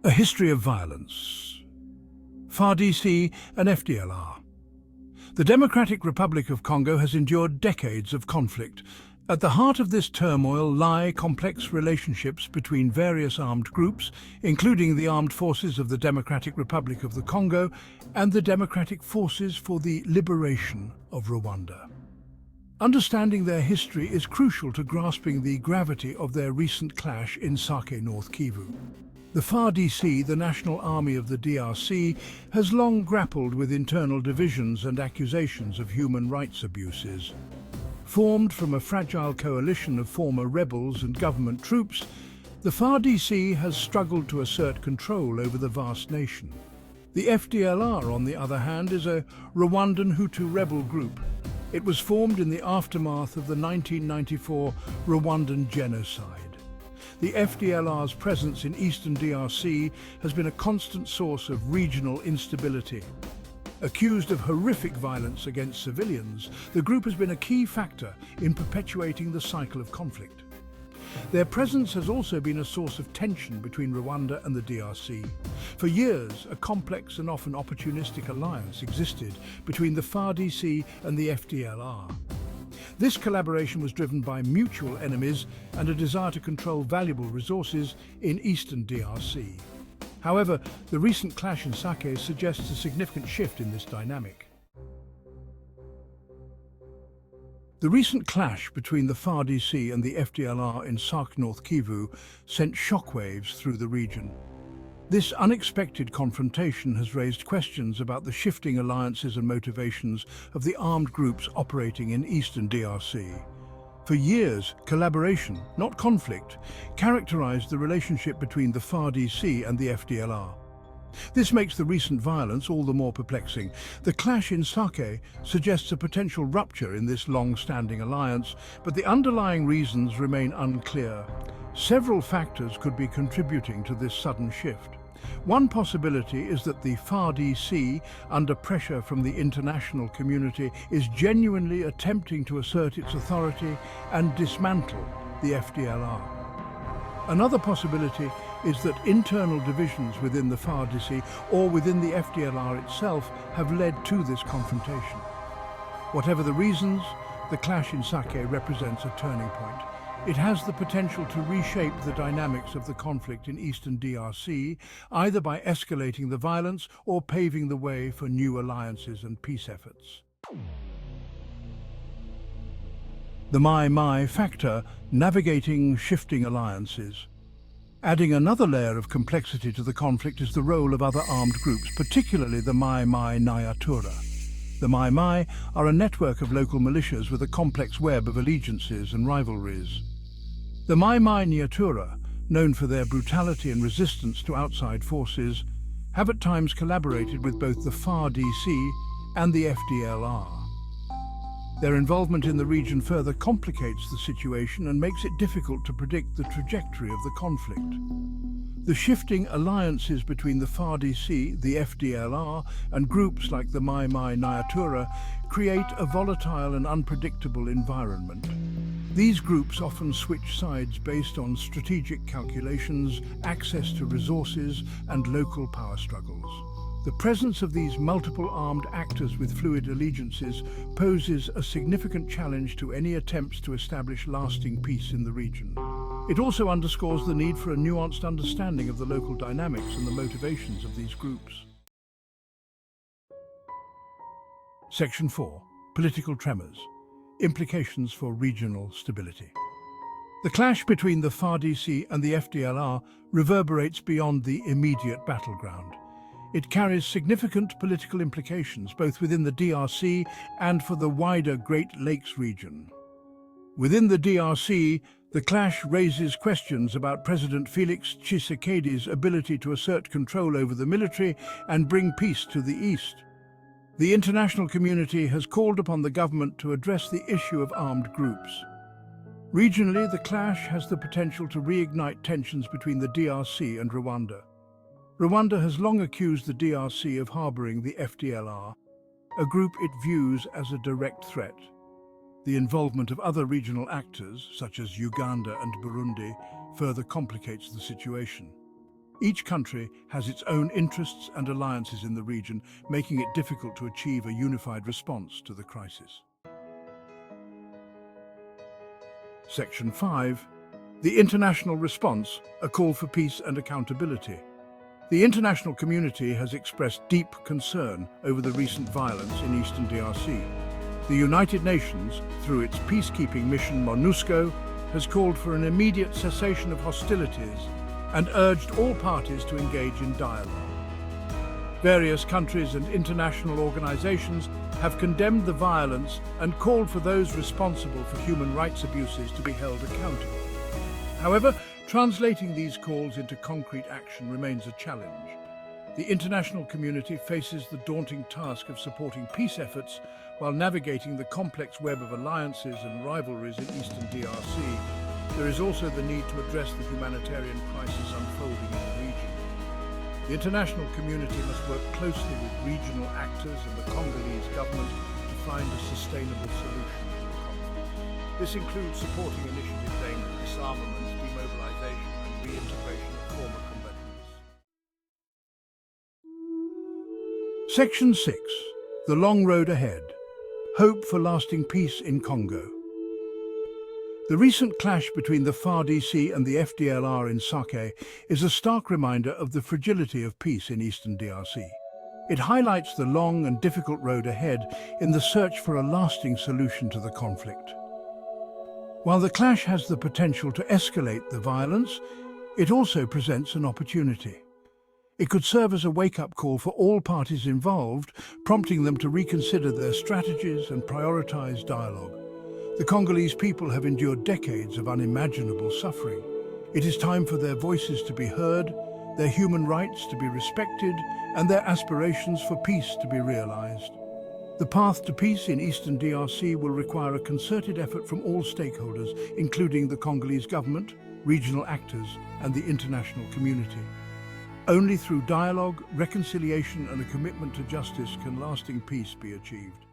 A history of violence. FARDC and FDLR. The Democratic Republic of Congo has endured decades of conflict. At the heart of this turmoil lie complex relationships between various armed groups, including the Armed Forces of the Democratic Republic of the Congo and the Democratic Forces for the Liberation of Rwanda. Understanding their history is crucial to grasping the gravity of their recent clash in Sake, North Kivu. The FARDC, the National Army of the DRC, has long grappled with internal divisions and accusations of human rights abuses. Formed from a fragile coalition of former rebels and government troops, the FARDC has struggled to assert control over the vast nation. The FDLR, on the other hand, is a Rwandan Hutu rebel group. It was formed in the aftermath of the 1994 Rwandan genocide. The FDLR's presence in eastern DRC has been a constant source of regional instability. Accused of horrific violence against civilians, the group has been a key factor in perpetuating the cycle of conflict. Their presence has also been a source of tension between Rwanda and the DRC. For years, a complex and often opportunistic alliance existed between the FARDC and the FDLR. This collaboration was driven by mutual enemies and a desire to control valuable resources in eastern DRC. However, the recent clash in Sake suggests a significant shift in this dynamic. The recent clash between the FARDC and the FDLR in Sake, North Kivu sent shockwaves through the region. This unexpected confrontation has raised questions about the shifting alliances and motivations of the armed groups operating in eastern DRC. For years, collaboration, not conflict, characterized the relationship between the FARDC and the FDLR. This makes the recent violence all the more perplexing. The clash in Sake suggests a potential rupture in this long-standing alliance, but the underlying reasons remain unclear. Several factors could be contributing to this sudden shift. One possibility is that the FARDC, under pressure from the international community, is genuinely attempting to assert its authority and dismantle the FDLR. Another possibility is that internal divisions within the FARDC or within the FDLR itself have led to this confrontation. Whatever the reasons, the clash in Sake represents a turning point. It has the potential to reshape the dynamics of the conflict in eastern DRC, either by escalating the violence or paving the way for new alliances and peace efforts. The Mai factor, navigating shifting alliances. Adding another layer of complexity to the conflict is the role of other armed groups, particularly the Mai Nyatura. The Mai are a network of local militias with a complex web of allegiances and rivalries. The Mai Nyatura, known for their brutality and resistance to outside forces, have at times collaborated with both the FARDC and the FDLR. Their involvement in the region further complicates the situation and makes it difficult to predict the trajectory of the conflict. The shifting alliances between the FARDC, the FDLR, and groups like the Mai Nyatura create a volatile and unpredictable environment. These groups often switch sides based on strategic calculations, access to resources, and local power struggles. The presence of these multiple armed actors with fluid allegiances poses a significant challenge to any attempts to establish lasting peace in the region. It also underscores the need for a nuanced understanding of the local dynamics and the motivations of these groups. Section 4. Political tremors. Implications for regional stability. The clash between the FARDC and the FDLR reverberates beyond the immediate battleground. It carries significant political implications both within the DRC and for the wider Great Lakes region. Within the DRC, the clash raises questions about President Felix Tshisekedi's ability to assert control over the military and bring peace to the east. The international community has called upon the government to address the issue of armed groups. Regionally, the clash has the potential to reignite tensions between the DRC and Rwanda. Rwanda has long accused the DRC of harboring the FDLR, a group it views as a direct threat. The involvement of other regional actors, such as Uganda and Burundi, further complicates the situation. Each country has its own interests and alliances in the region, making it difficult to achieve a unified response to the crisis. Section 5. The International Response, a call for peace and accountability. The international community has expressed deep concern over the recent violence in eastern DRC. The United Nations, through its peacekeeping mission MONUSCO, has called for an immediate cessation of hostilities and urged all parties to engage in dialogue. Various countries and international organizations have condemned the violence and called for those responsible for human rights abuses to be held accountable. However, translating these calls into concrete action remains a challenge. The international community faces the daunting task of supporting peace efforts while navigating the complex web of alliances and rivalries in eastern DRC. There is also the need to address the humanitarian crisis unfolding in the region. The international community must work closely with regional actors and the Congolese government to find a sustainable solution to the conflict. This includes supporting initiatives aimed at disarmament, demobilization and reintegration of former combatants. Section 6. The Long Road Ahead. Hope for lasting peace in Congo. The recent clash between the FARDC and the FDLR in Sake is a stark reminder of the fragility of peace in eastern DRC. It highlights the long and difficult road ahead in the search for a lasting solution to the conflict. While the clash has the potential to escalate the violence, it also presents an opportunity. It could serve as a wake-up call for all parties involved, prompting them to reconsider their strategies and prioritize dialogue. The Congolese people have endured decades of unimaginable suffering. It is time for their voices to be heard, their human rights to be respected, and their aspirations for peace to be realized. The path to peace in eastern DRC will require a concerted effort from all stakeholders, including the Congolese government, regional actors, and the international community. Only through dialogue, reconciliation, and a commitment to justice can lasting peace be achieved.